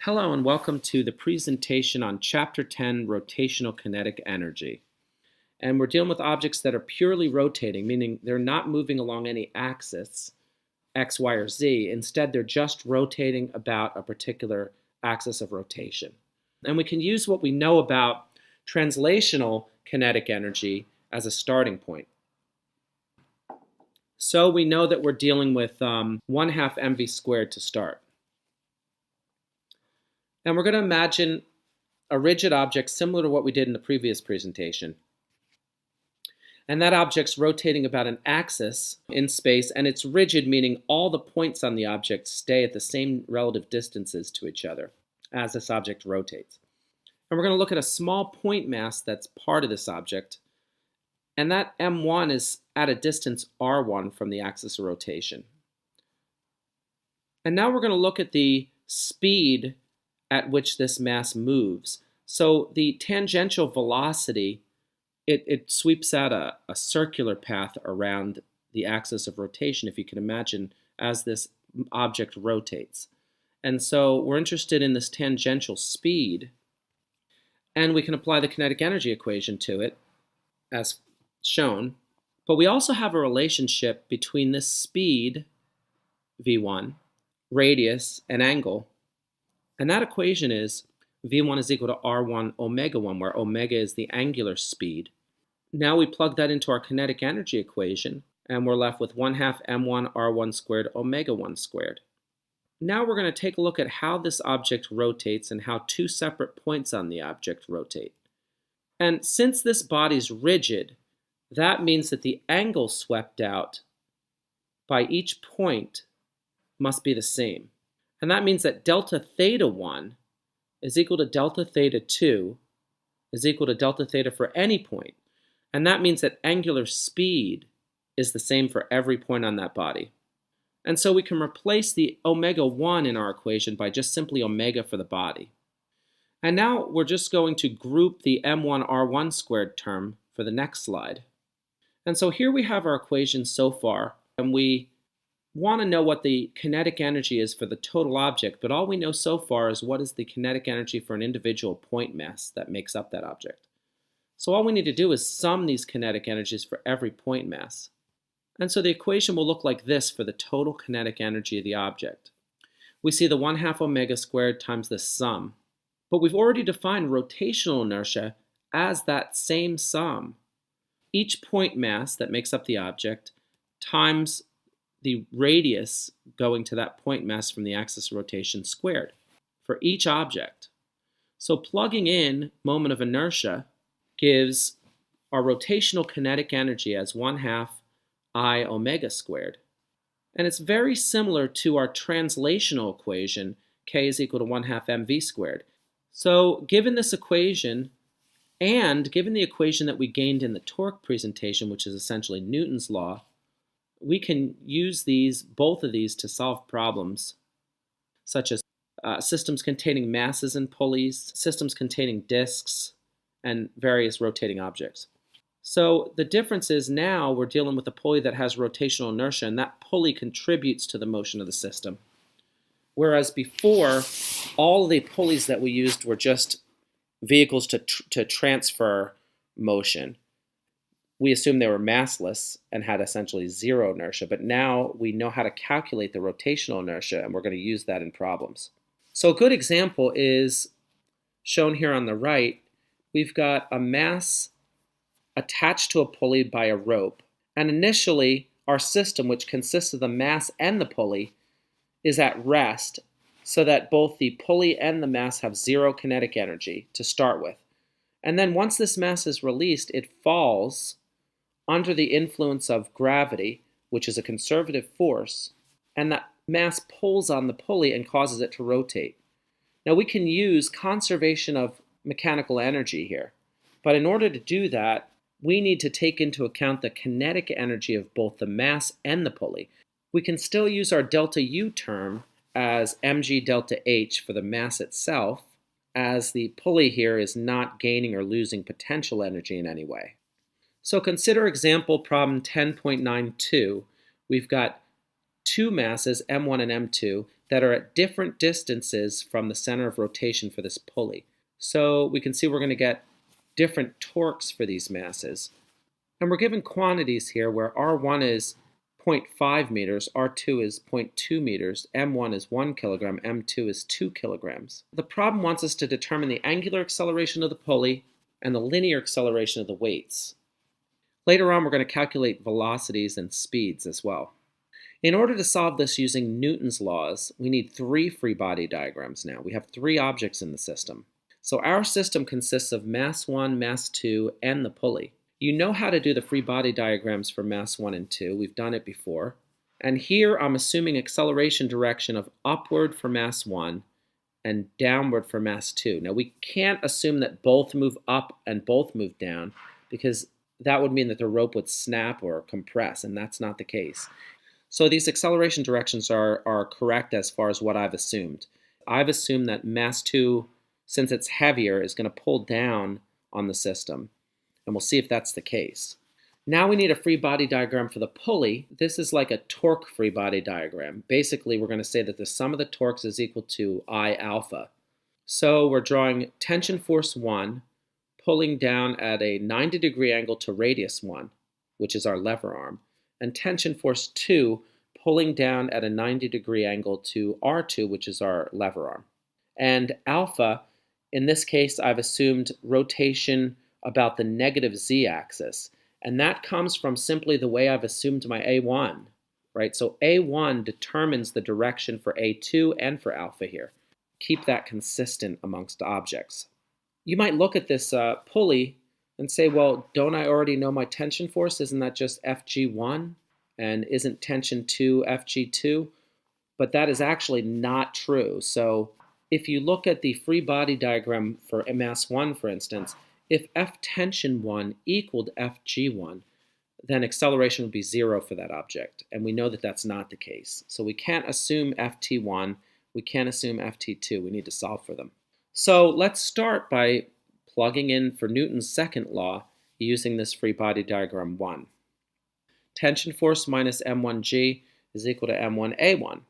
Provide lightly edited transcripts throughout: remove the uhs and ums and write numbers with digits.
Hello and welcome to the presentation on Chapter 10, Rotational Kinetic Energy. And we're dealing with objects that are purely rotating, meaning they're not moving along any axis, X, Y, or Z. Instead, they're just rotating about a particular axis of rotation. And we can use what we know about translational kinetic energy as a starting point. So we know that we're dealing with 1/2 mv squared to start. And we're going to imagine a rigid object similar to what we did in the previous presentation. And that object's rotating about an axis in space, and it's rigid, meaning all the points on the object stay at the same relative distances to each other as this object rotates. And we're going to look at a small point mass that's part of this object, and that m1 is at a distance r1 from the axis of rotation. And now we're going to look at the speed at which this mass moves. So the tangential velocity, it sweeps out a circular path around the axis of rotation, if you can imagine, as this object rotates. And so we're interested in this tangential speed, and we can apply the kinetic energy equation to it, as shown. But we also have a relationship between this speed, v1, radius, and angle. And that equation is v1 is equal to r1 omega 1, where omega is the angular speed. Now we plug that into our kinetic energy equation, and we're left with 1/2 m1 r1 squared omega 1 squared. Now we're going to take a look at how this object rotates and how two separate points on the object rotate. And since this body's rigid, that means that the angle swept out by each point must be the same. And that means that delta theta 1 is equal to delta theta 2 is equal to delta theta for any point. And that means that angular speed is the same for every point on that body. And so we can replace the omega 1 in our equation by just simply omega for the body. And now we're just going to group the m1 r1 squared term for the next slide. And so here we have our equation so far, and we want to know what the kinetic energy is for the total object, but all we know so far is what is the kinetic energy for an individual point mass that makes up that object. So all we need to do is sum these kinetic energies for every point mass. And so the equation will look like this for the total kinetic energy of the object. We see the 1/2 omega squared times the sum, but we've already defined rotational inertia as that same sum. Each point mass that makes up the object times the radius going to that point mass from the axis of rotation squared for each object. So plugging in moment of inertia gives our rotational kinetic energy as 1/2 I omega squared. And it's very similar to our translational equation, K is equal to 1/2 mv squared. So given this equation, and given the equation that we gained in the torque presentation, which is essentially Newton's law, we can use both of these to solve problems such as systems containing masses and pulleys, systems containing disks, and various rotating objects. So the difference is now we're dealing with a pulley that has rotational inertia, and that pulley contributes to the motion of the system. Whereas before, all the pulleys that we used were just vehicles to transfer motion. We assumed they were massless and had essentially zero inertia, but now we know how to calculate the rotational inertia, and we're going to use that in problems. So a good example is shown here on the right. We've got a mass attached to a pulley by a rope, and initially our system, which consists of the mass and the pulley, is at rest so that both the pulley and the mass have zero kinetic energy to start with. And then once this mass is released, it falls under the influence of gravity, which is a conservative force, and that mass pulls on the pulley and causes it to rotate. Now we can use conservation of mechanical energy here, but in order to do that, we need to take into account the kinetic energy of both the mass and the pulley. We can still use our delta U term as mg delta H for the mass itself, as the pulley here is not gaining or losing potential energy in any way. So consider example problem 10.92. We've got two masses, M1 and M2, that are at different distances from the center of rotation for this pulley. So we can see we're going to get different torques for these masses. And we're given quantities here where R1 is 0.5 meters, R2 is 0.2 meters, M1 is 1 kilogram, M2 is 2 kilograms. The problem wants us to determine the angular acceleration of the pulley and the linear acceleration of the weights. Later on, we're going to calculate velocities and speeds as well. In order to solve this using Newton's laws, we need three free body diagrams now. We have three objects in the system. So our system consists of mass 1, mass 2, and the pulley. You know how to do the free body diagrams for mass 1 and 2. We've done it before. And here I'm assuming acceleration direction of upward for mass 1 and downward for mass 2. Now we can't assume that both move up and both move down, because that would mean that the rope would snap or compress, and that's not the case. So these acceleration directions are correct as far as what I've assumed. I've assumed that mass 2, since it's heavier, is going to pull down on the system, and we'll see if that's the case. Now we need a free body diagram for the pulley. This is like a torque free body diagram. Basically, we're going to say that the sum of the torques is equal to I alpha. So we're drawing tension force 1, pulling down at a 90-degree angle to radius 1, which is our lever arm, and tension force 2 pulling down at a 90-degree angle to R2, which is our lever arm. And alpha, in this case, I've assumed rotation about the negative z-axis, and that comes from simply the way I've assumed my A1, right? So A1 determines the direction for A2 and for alpha here. Keep that consistent amongst objects. You might look at this pulley and say, well, don't I already know my tension force? Isn't that just Fg1? And isn't tension 2 Fg2? But that is actually not true. So if you look at the free body diagram for mass 1, for instance, if F tension 1 equaled Fg1, then acceleration would be 0 for that object. And we know that that's not the case. So we can't assume Ft1. We can't assume Ft2. We need to solve for them. So let's start by plugging in for Newton's second law using this free body diagram 1. Tension force minus m1g is equal to m1a1.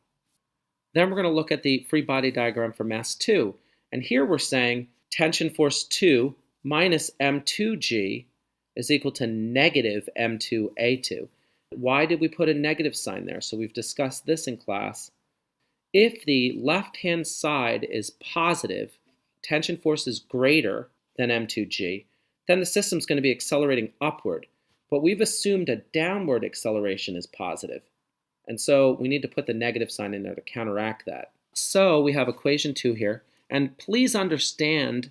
Then we're going to look at the free body diagram for mass 2. And here we're saying tension force 2 minus m2g is equal to negative m2a2. Why did we put a negative sign there? So we've discussed this in class. If the left-hand side is positive, tension force is greater than m2g, then the system's going to be accelerating upward. But we've assumed a downward acceleration is positive. And so we need to put the negative sign in there to counteract that. So we have equation 2 here. And please understand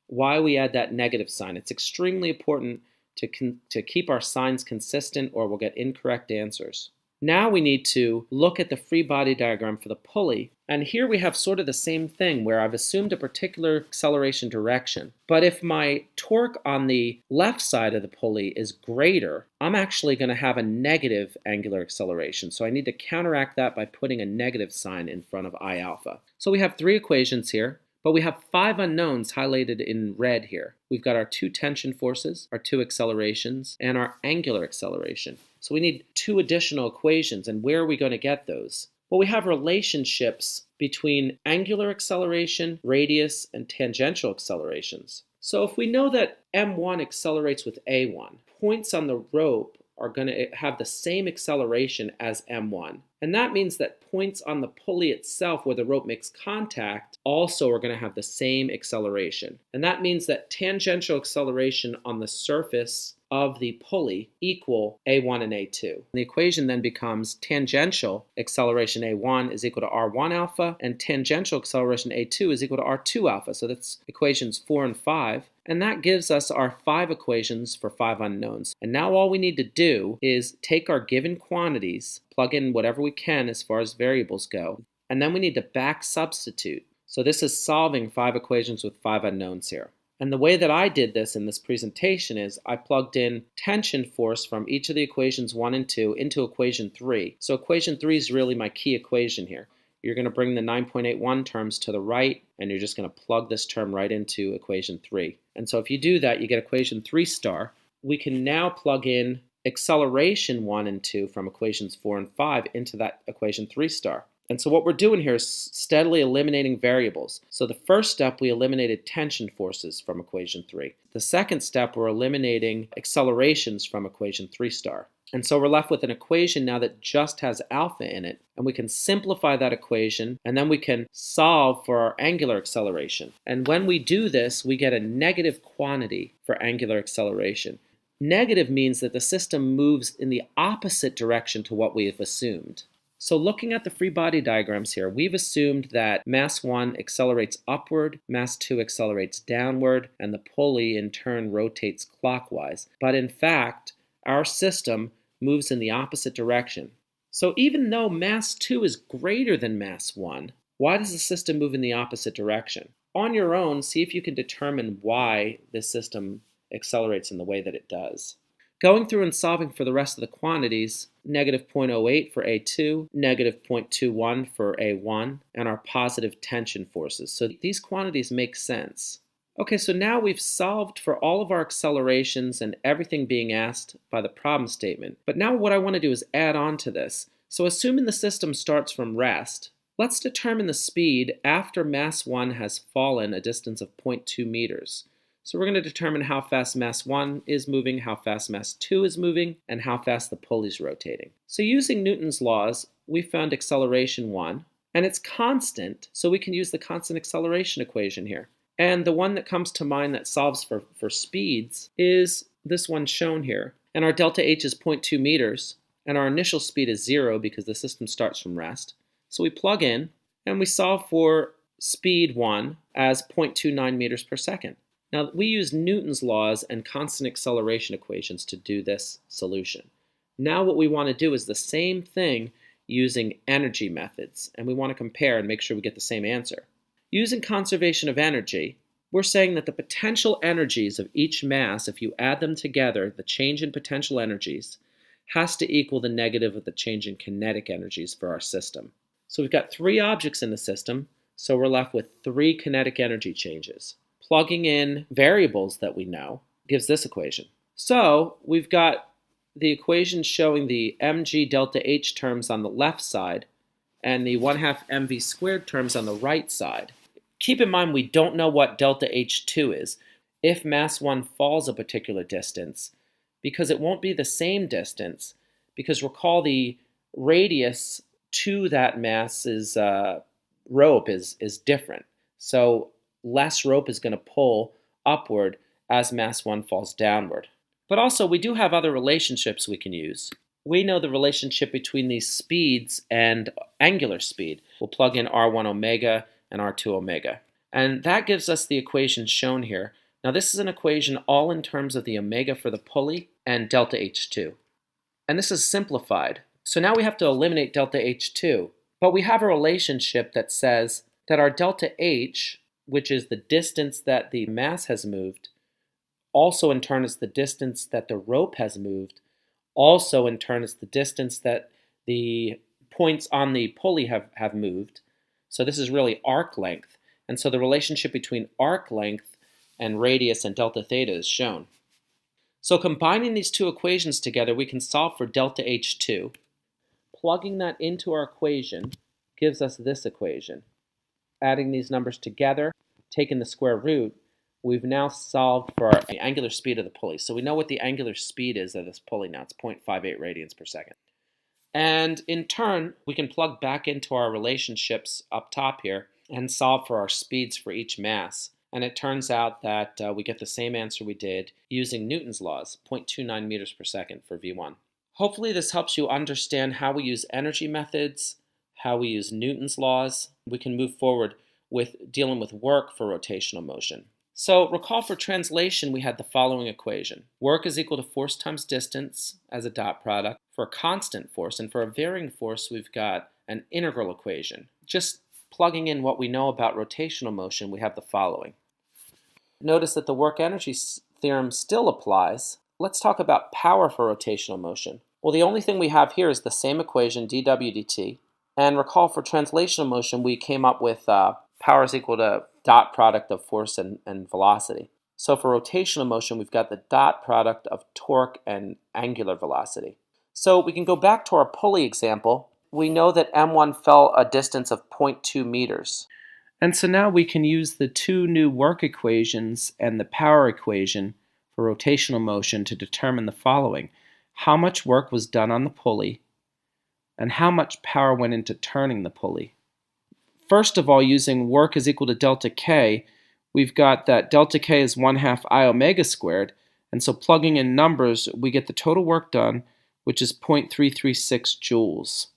why we add that negative sign. It's extremely important to keep our signs consistent, or we'll get incorrect answers. Now we need to look at the free body diagram for the pulley. And here we have sort of the same thing where I've assumed a particular acceleration direction. But if my torque on the left side of the pulley is greater, I'm actually going to have a negative angular acceleration. So I need to counteract that by putting a negative sign in front of I alpha. So we have three equations here, but we have 5 unknowns highlighted in red here. We've got our 2 tension forces, our 2 accelerations, and our angular acceleration. So we need 2 additional equations, and where are we going to get those? Well, we have relationships between angular acceleration, radius, and tangential accelerations. So if we know that m1 accelerates with a1, points on the rope are going to have the same acceleration as m1. And that means that points on the pulley itself where the rope makes contact also are going to have the same acceleration. And that means that tangential acceleration on the surface of the pulley equal a1 and a2. The equation then becomes tangential acceleration a1 is equal to r1 alpha, and tangential acceleration a2 is equal to r2 alpha. So that's equations 4 and 5. And that gives us our 5 equations for 5 unknowns. And now all we need to do is take our given quantities, plug in whatever we can as far as variables go, and then we need to back substitute. So this is solving 5 equations with 5 unknowns here. And the way that I did this in this presentation is I plugged in tension force from each of the equations 1 and 2 into equation 3. So equation 3 is really my key equation here. You're going to bring the 9.81 terms to the right, and you're just going to plug this term right into equation 3. And so if you do that, you get equation 3 star. We can now plug in acceleration 1 and 2 from equations 4 and 5 into that equation 3 star. And so what we're doing here is steadily eliminating variables. So the first step, we eliminated tension forces from equation 3. The second step, we're eliminating accelerations from equation 3 star. And so we're left with an equation now that just has alpha in it. And we can simplify that equation, and then we can solve for our angular acceleration. And when we do this, we get a negative quantity for angular acceleration. Negative means that the system moves in the opposite direction to what we have assumed. So looking at the free body diagrams here, we've assumed that mass 1 accelerates upward, mass 2 accelerates downward, and the pulley in turn rotates clockwise. But in fact, our system moves in the opposite direction. So even though mass 2 is greater than mass 1, why does the system move in the opposite direction? On your own, see if you can determine why this system accelerates in the way that it does. Going through and solving for the rest of the quantities, negative 0.08 for A2, negative 0.21 for A1, and our positive tension forces. So these quantities make sense. Okay, so now we've solved for all of our accelerations and everything being asked by the problem statement. But now what I want to do is add on to this. So assuming the system starts from rest, let's determine the speed after mass 1 has fallen a distance of 0.2 meters. So we're going to determine how fast mass 1 is moving, how fast mass 2 is moving, and how fast the pulley's rotating. So using Newton's laws, we found acceleration 1, and it's constant, so we can use the constant acceleration equation here. And the one that comes to mind that solves for speeds is this one shown here. And our delta H is 0.2 meters, and our initial speed is 0 because the system starts from rest. So we plug in, and we solve for speed 1 as 0.29 meters per second. Now, we use Newton's laws and constant acceleration equations to do this solution. Now what we want to do is the same thing using energy methods, and we want to compare and make sure we get the same answer. Using conservation of energy, we're saying that the potential energies of each mass, if you add them together, the change in potential energies, has to equal the negative of the change in kinetic energies for our system. So we've got 3 objects in the system, so we're left with 3 kinetic energy changes. Plugging in variables that we know gives this equation. So we've got the equation showing the mg delta h terms on the left side and the 1/2 mv squared terms on the right side. Keep in mind we don't know what delta H2 is if mass 1 falls a particular distance, because it won't be the same distance, because recall the radius to that mass's rope is different. So less rope is going to pull upward as mass 1 falls downward. But also we do have other relationships we can use. We know the relationship between these speeds and angular speed. We'll plug in R1 omega and R2 omega. And that gives us the equation shown here. Now this is an equation all in terms of the omega for the pulley and delta H2. And this is simplified. So now we have to eliminate delta H2. But we have a relationship that says that our delta H, which is the distance that the mass has moved, also in turn is the distance that the rope has moved, also in turn is the distance that the points on the pulley have moved. So this is really arc length. And so the relationship between arc length and radius and delta theta is shown. So combining these 2 equations together, we can solve for delta H2. Plugging that into our equation gives us this equation. Adding these numbers together, taking the square root, we've now solved for our angular speed of the pulley. So we know what the angular speed is of this pulley now. It's 0.58 radians per second. And in turn, we can plug back into our relationships up top here and solve for our speeds for each mass. And it turns out that we get the same answer we did using Newton's laws, 0.29 meters per second for V1. Hopefully this helps you understand how we use energy methods, how we use Newton's laws. We can move forward with dealing with work for rotational motion. So recall for translation, we had the following equation. Work is equal to force times distance as a dot product for a constant force, and for a varying force, we've got an integral equation. Just plugging in what we know about rotational motion, we have the following. Notice that the work energy theorem still applies. Let's talk about power for rotational motion. Well, the only thing we have here is the same equation, dw dt. And recall for translational motion, we came up with power is equal to dot product of force and velocity. So for rotational motion, we've got the dot product of torque and angular velocity. So we can go back to our pulley example. We know that M1 fell a distance of 0.2 meters. And so now we can use the two new work equations and the power equation for rotational motion to determine the following: how much work was done on the pulley and how much power went into turning the pulley. First of all, using work is equal to delta K, we've got that delta K is 1/2 I omega squared, and so plugging in numbers, we get the total work done, which is 0.336 joules.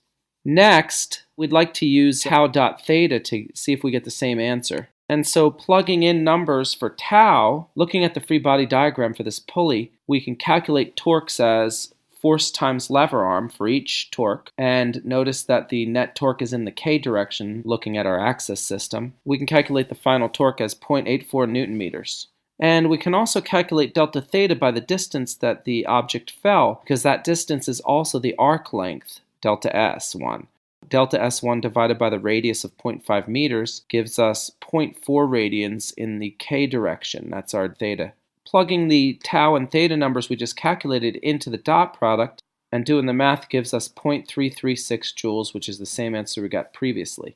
Next, we'd like to use tau dot theta to see if we get the same answer. And so plugging in numbers for tau, looking at the free body diagram for this pulley, we can calculate torques as force times lever arm for each torque, and notice that the net torque is in the K direction looking at our axis system. We can calculate the final torque as 0.84 Newton meters. And we can also calculate delta theta by the distance that the object fell, because that distance is also the arc length, delta S1. Delta S1 divided by the radius of 0.5 meters gives us 0.4 radians in the K direction. That's our theta. Plugging the tau and theta numbers we just calculated into the dot product and doing the math gives us 0.336 joules, which is the same answer we got previously.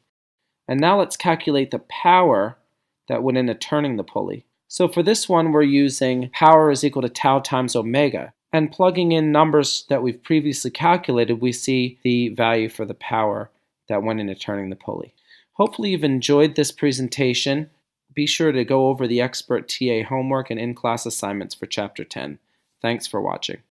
And now let's calculate the power that went into turning the pulley. So for this one, we're using power is equal to tau times omega. And plugging in numbers that we've previously calculated, we see the value for the power that went into turning the pulley. Hopefully you've enjoyed this presentation. Be sure to go over the expert TA homework and in-class assignments for Chapter 10. Thanks for watching.